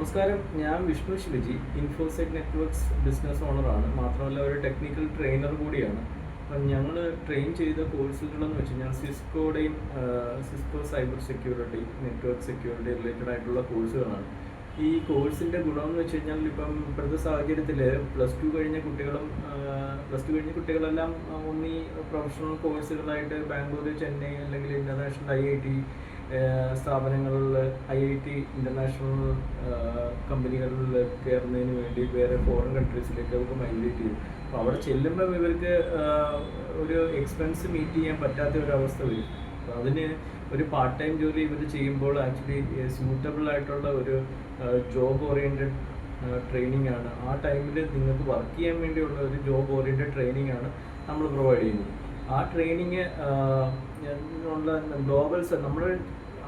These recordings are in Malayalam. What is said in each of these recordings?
നമസ്കാരം, ഞാൻ വിഷ്ണു ശിവജി, ഇൻഫോസെറ്റ് നെറ്റ്വർക്ക്സ് ബിസിനസ് ഓണറാണ്. മാത്രമല്ല ഒരു ടെക്നിക്കൽ ട്രെയിനർ കൂടിയാണ്. അപ്പം ഞങ്ങൾ ട്രെയിൻ ചെയ്ത കോഴ്സുകളെന്ന് വെച്ച് കഴിഞ്ഞാൽ Cisco cyber security, network security related ആയിട്ടുള്ള കോഴ്സുകളാണ്. ഈ കോഴ്സിൻ്റെ ഗുണമെന്ന് വെച്ച് കഴിഞ്ഞാൽ ഇപ്പം ഇപ്പോഴത്തെ സാഹചര്യത്തിൽ പ്ലസ് ടു കഴിഞ്ഞ കുട്ടികളെല്ലാം ഒന്നീ പ്രൊഫഷണൽ കോഴ്സുകളായിട്ട് ബാംഗ്ലൂർ, ചെന്നൈ അല്ലെങ്കിൽ ഇൻ്റർനാഷണൽ IIT സ്ഥാപനങ്ങളിൽ IIT ഇൻ്റർനാഷണൽ കമ്പനികളിൽ കയറുന്നതിന് വേണ്ടി വേറെ ഫോറിൻ കൺട്രീസിലേക്ക് അവർക്ക് മൈഗ്രേറ്റ് ചെയ്യും. അപ്പോൾ അവിടെ ചെല്ലുമ്പോൾ ഇവർക്ക് ഒരു എക്സ്പെൻസ് മീറ്റ് ചെയ്യാൻ പറ്റാത്ത ഒരവസ്ഥ വരും. അപ്പോൾ അതിന് ഒരു പാർട്ട് ടൈം ജോലി ഇവർ ചെയ്യുമ്പോൾ ആക്ച്വലി സ്യൂട്ടബിൾ ആയിട്ടുള്ള ഒരു ജോബ് ഓറിയൻറ്റഡ് ട്രെയിനിങ് ആണ്. ആ ടൈമിൽ നിങ്ങൾക്ക് വർക്ക് ചെയ്യാൻ വേണ്ടിയുള്ള ഒരു ജോബ് ഓറിയൻറ്റഡ് ട്രെയിനിങ് ആണ് നമ്മൾ പ്രൊവൈഡ് ചെയ്യുന്നത്. ആ ട്രെയിനിങ് ഉള്ള ഗ്ലോബൽസ്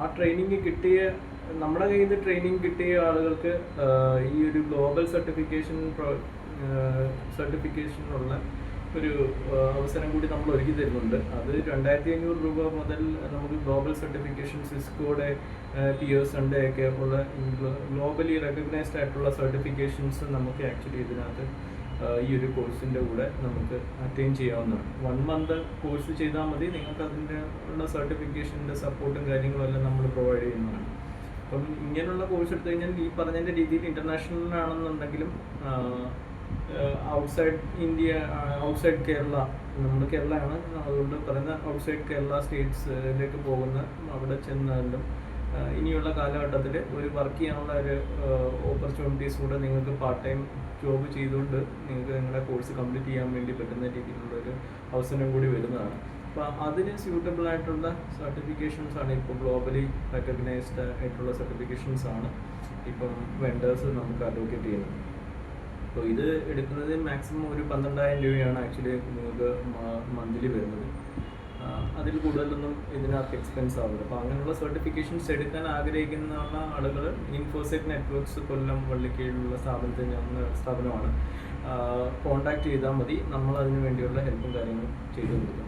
ആ ട്രെയിനിങ് കിട്ടിയ നമ്മുടെ കയ്യിൽ നിന്ന് ട്രെയിനിങ് കിട്ടിയ ആളുകൾക്ക് ഈ ഒരു ഗ്ലോബൽ സർട്ടിഫിക്കേഷനുള്ള ഒരു അവസരം കൂടി നമ്മൾ ഒരുക്കി തരുന്നുണ്ട്. അത് 2500 രൂപ മുതൽ നമുക്ക് ഗ്ലോബൽ സർട്ടിഫിക്കേഷൻ, സിസ്കോയുടെ, പിയേഴ്സൻ്റെ ഒക്കെ ഉള്ള ഗ്ലോബലി റെക്കഗ്നൈസ്ഡ് ആയിട്ടുള്ള സർട്ടിഫിക്കേഷൻസ് നമുക്ക് ആക്ച്വലി ഇതിനകത്ത് ഈ ഒരു കോഴ്സിൻ്റെ കൂടെ നമുക്ക് അറ്റൈൻ ചെയ്യാവുന്നതാണ്. 1 month കോഴ്സ് ചെയ്താൽ മതി. നിങ്ങൾക്ക് അതിൻ്റെ ഉള്ള സർട്ടിഫിക്കേഷൻ്റെ സപ്പോർട്ടും കാര്യങ്ങളും എല്ലാം നമ്മൾ പ്രൊവൈഡ് ചെയ്യുന്നതാണ്. അപ്പം ഇങ്ങനെയുള്ള കോഴ്സ് എടുത്തു കഴിഞ്ഞാൽ ഈ പറഞ്ഞതിൻ്റെ രീതിയിൽ ഇൻ്റർനാഷണലാണെന്നുണ്ടെങ്കിലും ഔട്ട്സൈഡ് ഇന്ത്യ, ഔട്ട്സൈഡ് കേരള, നമ്മുടെ കേരളമാണ് അതുകൊണ്ട് പറയുന്ന ഔട്ട്സൈഡ് കേരള സ്റ്റേറ്റ്സിലേക്ക് പോകുന്ന അവിടെ ചെന്നാലും ഇനിയുള്ള കാലഘട്ടത്തിൽ ഒരു വർക്ക് ചെയ്യാനുള്ള ഒരു ഓപ്പർച്യൂണിറ്റീസ് കൂടെ നിങ്ങൾക്ക് പാർട്ട് ടൈം ജോബ് ചെയ്തുകൊണ്ട് നിങ്ങൾക്ക് നിങ്ങളുടെ കോഴ്സ് കംപ്ലീറ്റ് ചെയ്യാൻ വേണ്ടി പറ്റുന്ന രീതിയിലുള്ളൊരു അവസരം കൂടി വരുന്നതാണ്. അപ്പോൾ അതിന് സ്യൂട്ടബിൾ ആയിട്ടുള്ള സർട്ടിഫിക്കേഷൻസ് ആണ് ഇപ്പോൾ ഗ്ലോബലി റെക്കഗ്നൈസ്ഡ് ആയിട്ടുള്ള സർട്ടിഫിക്കേഷൻസ് ആണ് ഇപ്പം വെൻഡേഴ്സ് നമുക്ക് അലോക്കേറ്റ് ചെയ്യുന്നത്. അപ്പോൾ ഇത് എടുക്കുന്നത് മാക്സിമം ഒരു 12,000 രൂപയാണ് ആക്ച്വലി നിങ്ങൾക്ക് മന്ത്ലി വരുന്നത്. അതിൽ കൂടുതലൊന്നും ഇതിനകത്ത് എക്സ്പെൻസ് ആവില്ല. അപ്പോൾ അങ്ങനെയുള്ള സർട്ടിഫിക്കേഷൻസ് എടുക്കാൻ ആഗ്രഹിക്കുന്ന ആളുകൾ ഇൻഫോസെറ്റ് നെറ്റ്വർക്ക്സ് കൊല്ലം വള്ളിക്കീഴിലുള്ള സ്ഥാപനമാണ്. കോൺടാക്ട് ചെയ്താൽ മതി. നമ്മൾ അതിന് വേണ്ടിയുള്ള ഹെൽപ്പും കാര്യങ്ങളും ചെയ്തു കൊടുക്കും.